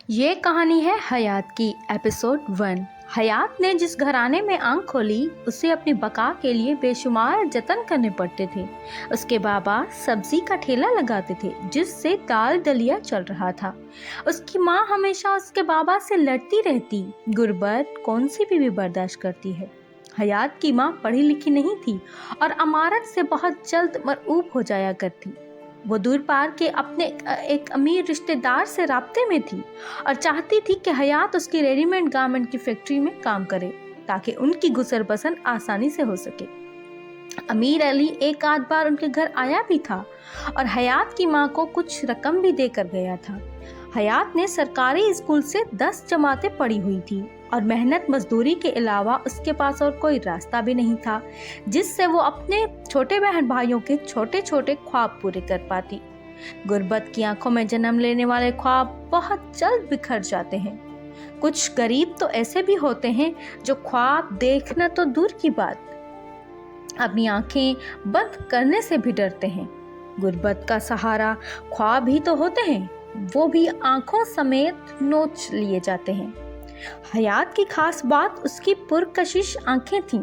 یہ کہانی ہے حیات کی ایپیسوڈ 1۔ حیات نے جس گھرانے میں آنکھ کھولی اسے اپنی بقا کے لیے بے شمار جتن کرنے پڑتے تھے۔ اس کے بابا سبزی کا ٹھیلا لگاتے تھے جس سے دال دلیا چل رہا تھا۔ اس کی ماں ہمیشہ اس کے بابا سے لڑتی رہتی۔ غربت کون سی بیوی برداشت کرتی ہے؟ حیات کی ماں پڑھی لکھی نہیں تھی اور امارت سے بہت جلد مرعوب ہو جایا کرتی۔ وہ دور پار کے اپنے ایک امیر رشتہ دار سے رابطے میں تھی اور چاہتی تھی کہ حیات اس کی ریڈی میڈ گارمنٹ کی فیکٹری میں کام کرے تاکہ ان کی گزر بسر آسانی سے ہو سکے۔ امیر علی ایک آدھ بار ان کے گھر آیا بھی تھا اور حیات کی ماں کو کچھ رقم بھی دے کر گیا تھا۔ حیات نے سرکاری اسکول سے 10 جماعتیں پڑھی ہوئی تھی اور محنت مزدوری کے علاوہ اس کے پاس اور کوئی راستہ بھی نہیں تھا جس سے وہ اپنے چھوٹے بہن بھائیوں کے چھوٹے چھوٹے خواب پورے کر پاتی۔ غربت کی آنکھوں میں جنم لینے والے خواب بہت جلد بکھر جاتے ہیں۔ کچھ غریب تو ایسے بھی ہوتے ہیں جو خواب دیکھنا تو دور کی بات اپنی آنکھیں بند کرنے سے بھی ڈرتے ہیں۔ غربت کا سہارا خواب ہی تو ہوتے ہیں، وہ بھی آنکھوں سمیت نوچ لیے جاتے ہیں۔ حیات کی خاص بات اس کی پرکشش آنکھیں تھیں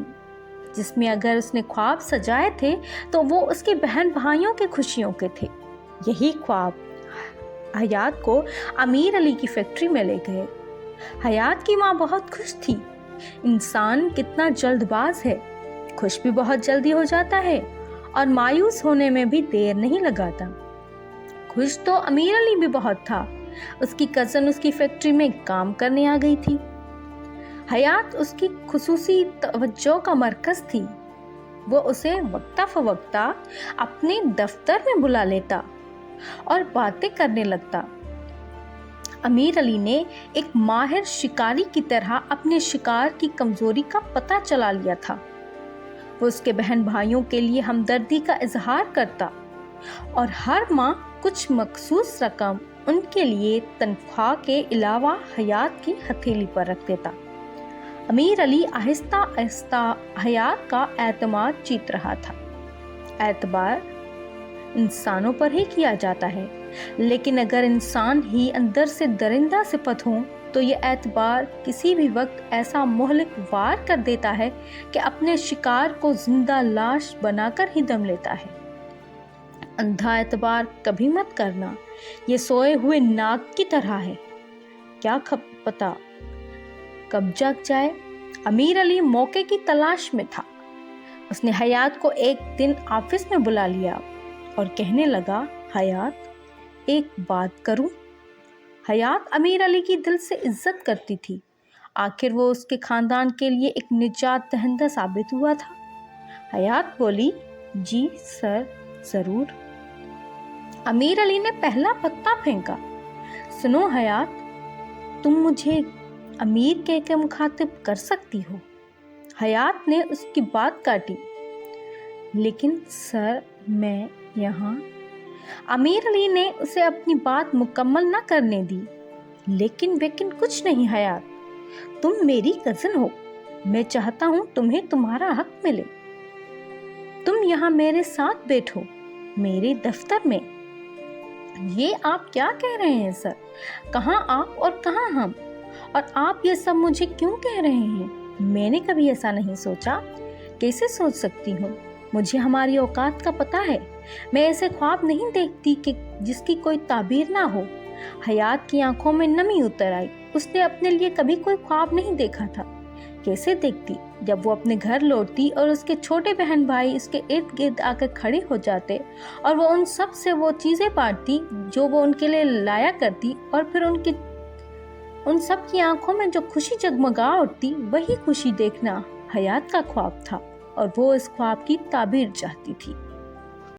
جس میں اگر اس نے خواب سجائے تھے تو وہ اس کے بہن بھائیوں کے خوشیوں کے تھے۔ یہی خواب حیات کو امیر علی کی فیکٹری میں لے گئے۔ حیات کی ماں بہت خوش تھی۔ انسان کتنا جلد باز ہے، خوش بھی بہت جلدی ہو جاتا ہے اور مایوس ہونے میں بھی دیر نہیں لگاتا۔ خوش تو امیر علی بھی بہت تھا۔ اس کی کزن اس کی فیکٹری میں کام کرنے آ گئی تھی۔ حیات اس کی خصوصی توجہ کا مرکز تھی۔ وہ اسے وقتہ فوقتہ اپنے دفتر میں بلا لیتا اور باتیں کرنے لگتا۔ امیر علی نے ایک ماہر شکاری کی طرح اپنے شکار کی کمزوری کا پتہ چلا لیا تھا۔ وہ اس کے بہن بھائیوں کے لیے ہمدردی کا اظہار کرتا اور ہر ماہ کچھ مخصوص رقم ان کے لیے تنخواہ کے علاوہ حیات کی ہتھیلی پر رکھ دیتا۔ امیر علی آہستہ آہستہ حیات کا اعتماد جیت رہا تھا۔ اعتبار انسانوں پر ہی کیا جاتا ہے، لیکن اگر انسان ہی اندر سے درندہ صفت ہوں تو یہ اعتبار کسی بھی وقت ایسا مہلک وار کر دیتا ہے کہ اپنے شکار کو زندہ لاش بنا کر ہی دم لیتا ہے۔ اندھا اعتبار کبھی مت کرنا، یہ سوئے ہوئے ناگ کی طرح ہے، کیا پتا کب جاگ جائے۔ امیر علی موقع کی تلاش میں تھا۔ اس نے حیات کو ایک دن آفس میں بلا لیا اور کہنے لگا، حیات ایک بات کروں؟ حیات امیر علی کی دل سے عزت کرتی تھی۔ آخر وہ اس کے خاندان کے لیے ایک نجات دہندہ ثابت ہوا تھا۔ حیات بولی، جی سر، ضرور۔ امیر علی نے پہلا پتا پھینکا، سنو حیات، تم مجھے امیر کہہ کے مخاطب کر سکتی ہو۔ حیات نے اس کی بات کاٹی، لیکن سر میں یہاں۔ امیر علی نے اسے اپنی بات مکمل نہ کرنے دی۔ لیکن کچھ نہیں حیات، تم میری کزن ہو، میں چاہتا ہوں تمہیں تمہارا حق ملے۔ تم یہاں میرے ساتھ بیٹھو، میرے دفتر میں۔ یہ آپ کیا کہہ رہے ہیں سر؟ کہاں آپ اور کہاں ہم؟ اور آپ یہ سب مجھے کیوں کہہ رہے ہیں؟ میں نے کبھی ایسا نہیں سوچا۔ کیسے سوچ سکتی ہوں؟ مجھے ہماری اوقات کا پتہ ہے۔ میں ایسے خواب نہیں دیکھتی کہ جس کی کوئی تعبیر نہ ہو۔ حیات کی آنکھوں میں نمی اتر آئی۔ اس نے اپنے لیے کبھی کوئی خواب نہیں دیکھا تھا۔ کیسے دیکھتی؟ جب وہ اپنے گھر لوٹتی اور اس کے چھوٹے بہن بھائی اس کے ارد گرد آ کر کھڑے ہو جاتے اور وہ ان سب سے وہ چیزیں بانٹتی جو وہ ان کے لیے لایا کرتی، اور پھر ان سب کی آنکھوں میں جو خوشی جگمگا اٹھتی، وہی خوشی دیکھنا حیات کا خواب تھا اور وہ اس خواب کی تعبیر چاہتی تھی۔